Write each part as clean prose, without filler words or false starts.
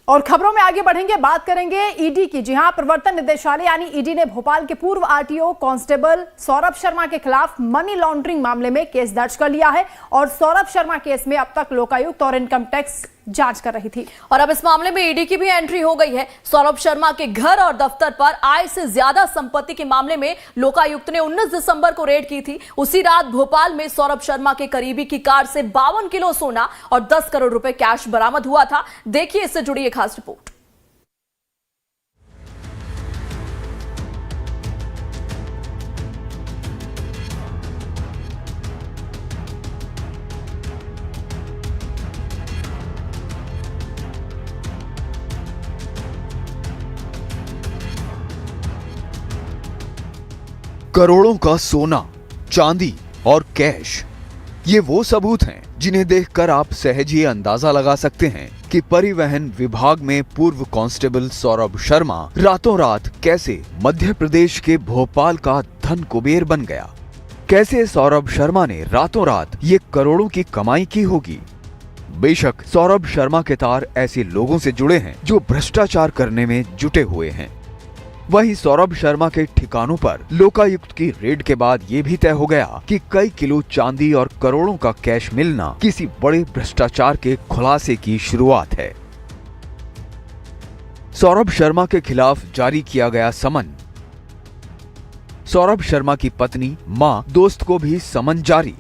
और खबरों में आगे बढ़ेंगे, बात करेंगे ईडी की। जी हां, प्रवर्तन निदेशालय यानी ईडी ने भोपाल के पूर्व आरटीओ कांस्टेबल सौरभ शर्मा के खिलाफ मनी लॉन्ड्रिंग मामले में केस दर्ज कर लिया है और सौरभ शर्मा केस में अब तक लोकायुक्त और इनकम टैक्स जांच कर रही थी और अब इस मामले में ईडी की भी एंट्री हो गई है। सौरभ शर्मा के घर और दफ्तर पर आय से ज्यादा संपत्ति के मामले में लोकायुक्त ने 19 दिसंबर को रेड की थी। उसी रात भोपाल में सौरभ शर्मा के करीबी की कार से 52 किलो सोना और 10 करोड़ रुपए कैश बरामद हुआ था। देखिए इससे जुड़ी एक खास रिपोर्ट। करोड़ों का सोना, चांदी और कैश, ये वो सबूत हैं जिन्हें देखकर आप सहज ही अंदाजा लगा सकते हैं कि परिवहन विभाग में पूर्व कांस्टेबल सौरभ शर्मा रातों रात कैसे मध्य प्रदेश के भोपाल का धन कुबेर बन गया। कैसे सौरभ शर्मा ने रातों रात ये करोड़ों की कमाई की होगी। बेशक सौरभ शर्मा के तार ऐसे लोगों से जुड़े हैं जो भ्रष्टाचार करने में जुटे हुए हैं। वहीं सौरभ शर्मा के ठिकानों पर लोकायुक्त की रेड के बाद ये भी तय हो गया कि कई किलो चांदी और करोड़ों का कैश मिलना किसी बड़े भ्रष्टाचार के खुलासे की शुरुआत है। सौरभ शर्मा के खिलाफ जारी किया गया समन। सौरभ शर्मा की पत्नी, मां, दोस्त को भी समन जारी।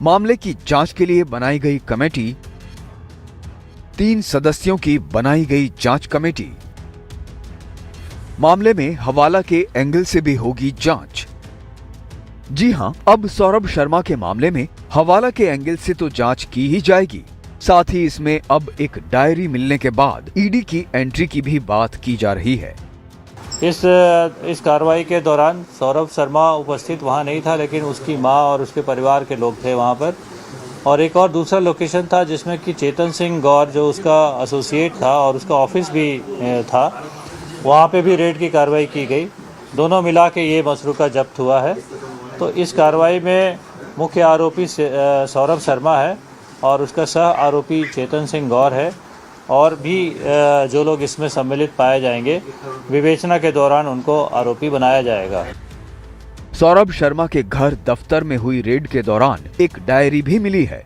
मामले की जांच के लिए बनाई गई कमेटी, 3 सदस्यों की बनाई गई जांच कमेटी। मामले में हवाला के एंगल से भी होगी जांच। जी हां, अब सौरभ शर्मा के मामले में हवाला के एंगल से तो जांच की ही जाएगी, साथ ही इसमें अब एक डायरी मिलने के बाद ईडी की एंट्री की भी बात की जा रही है। इस कार्रवाई के दौरान सौरभ शर्मा उपस्थित वहां नहीं था, लेकिन उसकी मां और उसके परिवार के लोग थे वहां पर। और एक और दूसरा लोकेशन था जिसमें कि चेतन सिंह गौर जो उसका एसोसिएट था और उसका ऑफिस भी था, वहाँ पे भी रेड की कार्रवाई की गई। दोनों मिला के ये मसरूका जब्त हुआ है। तो इस कार्रवाई में मुख्य आरोपी सौरभ शर्मा है और उसका सह आरोपी चेतन सिंह गौर है और भी जो लोग इसमें सम्मिलित पाए जाएंगे, विवेचना के दौरान उनको आरोपी बनाया जाएगा। सौरभ शर्मा के घर दफ्तर में हुई रेड के दौरान एक डायरी भी मिली है।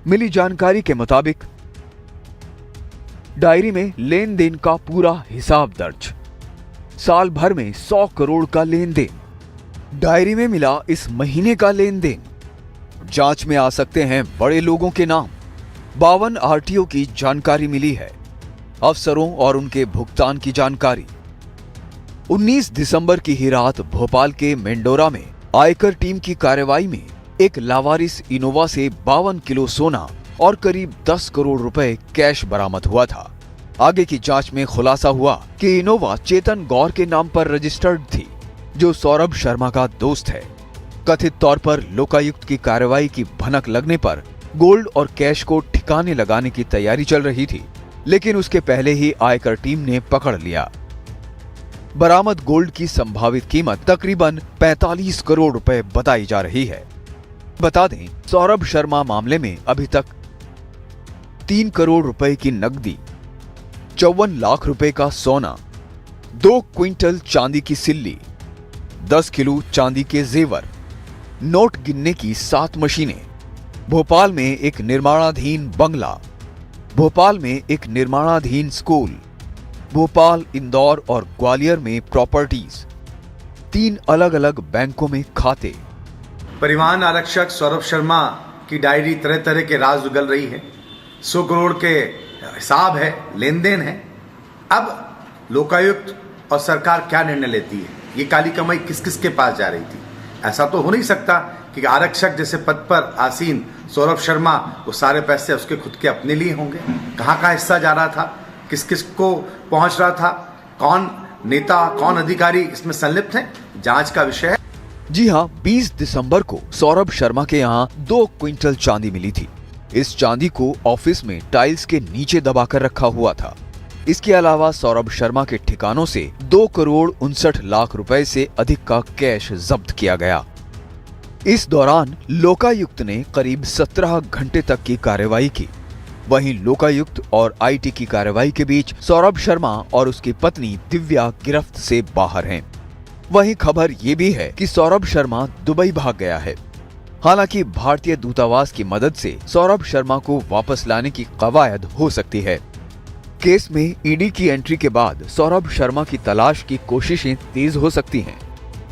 मिली जानकारी के मुताबिक डायरी में लेन देन का पूरा हिसाब दर्ज। साल भर में 100 करोड़ का लेन देन। डायरी में मिला इस महीने का लेन देन। जांच में आ सकते हैं बड़े लोगों के नाम। 52 आरटीओ की जानकारी मिली है, अफसरों और उनके भुगतान की जानकारी। 19 दिसंबर की ही रात भोपाल के मेंडोरा में आयकर टीम की कार्रवाई में एक लावारिस इनोवा से 52 किलो सोना और करीब 10 करोड़ रुपए कैश बरामद हुआ था। आगे की जांच में खुलासा हुआ कि इनोवा चेतन गौर के नाम पर रजिस्टर्ड थी, जो सौरभ शर्मा का दोस्त है। कथित तौर पर लोकायुक्त की कार्रवाई की भनक लगने पर गोल्ड और कैश को ठिकाने लगाने की तैयारी चल रही थी, लेकिन उसके पहले ही आयकर टीम ने पकड़ लिया। बरामद गोल्ड की संभावित कीमत तकरीबन 45 करोड़ रुपए बताई जा रही है। बता दें, सौरभ शर्मा मामले में अभी तक 3 करोड़ रुपए की नकदी, 54 लाख रुपए का सोना, 2 क्विंटल चांदी की सिल्ली, 10 किलो चांदी के जेवर, नोट गिनने की 7 मशीनें, भोपाल में एक निर्माणाधीन बंगला, भोपाल में एक निर्माणाधीन स्कूल, भोपाल, इंदौर और ग्वालियर में प्रॉपर्टीज, 3 अलग अलग बैंकों में खाते। परिवहन आरक्षक सौरभ शर्मा की डायरी तरह तरह के राज उगल रही है। 100 करोड़ के हिसाब है, लेन देन है। अब लोकायुक्त और सरकार क्या निर्णय लेती है, ये काली कमाई किस किस के पास जा रही थी। ऐसा तो हो नहीं सकता कि आरक्षक जैसे पद पर आसीन सौरभ शर्मा वो सारे पैसे उसके खुद के अपने लिए होंगे। कहाँ कहाँ हिस्सा जा रहा था, किस किस को पहुंच रहा था, कौन नेता कौन अधिकारी इसमें संलिप्त है, जांच का विषय है। जी हां, 20 दिसंबर को सौरभ शर्मा के यहाँ 2 क्विंटल चांदी मिली थी। इस चांदी को ऑफिस में टाइल्स के नीचे दबाकर रखा हुआ था। इसके अलावा सौरभ शर्मा के ठिकानों से 2 करोड़ 59 लाख रुपए से अधिक का कैश जब्त किया गया। इस दौरान लोकायुक्त ने करीब 17 घंटे तक की कार्रवाई की। वहीं लोकायुक्त और आईटी की कार्रवाई के बीच सौरभ शर्मा और उसकी पत्नी दिव्या गिरफ्त से बाहर हैं। वहीं खबर ये भी है कि सौरभ शर्मा दुबई भाग गया है। हालांकि भारतीय दूतावास की मदद से सौरभ शर्मा को वापस लाने की कवायद हो सकती है। केस में ईडी की एंट्री के बाद सौरभ शर्मा की तलाश की कोशिशें तेज हो सकती हैं।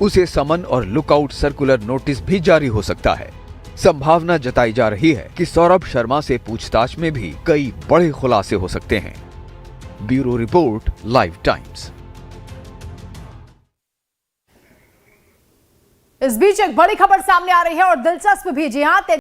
उसे समन और लुकआउट सर्कुलर नोटिस भी जारी हो सकता है। संभावना जताई जा रही है कि सौरभ शर्मा से पूछताछ में भी कई बड़े खुलासे हो सकते हैं। Bureau report, live times. इस बीच एक बड़ी खबर सामने आ रही है और दिलचस्प भी। जी हां,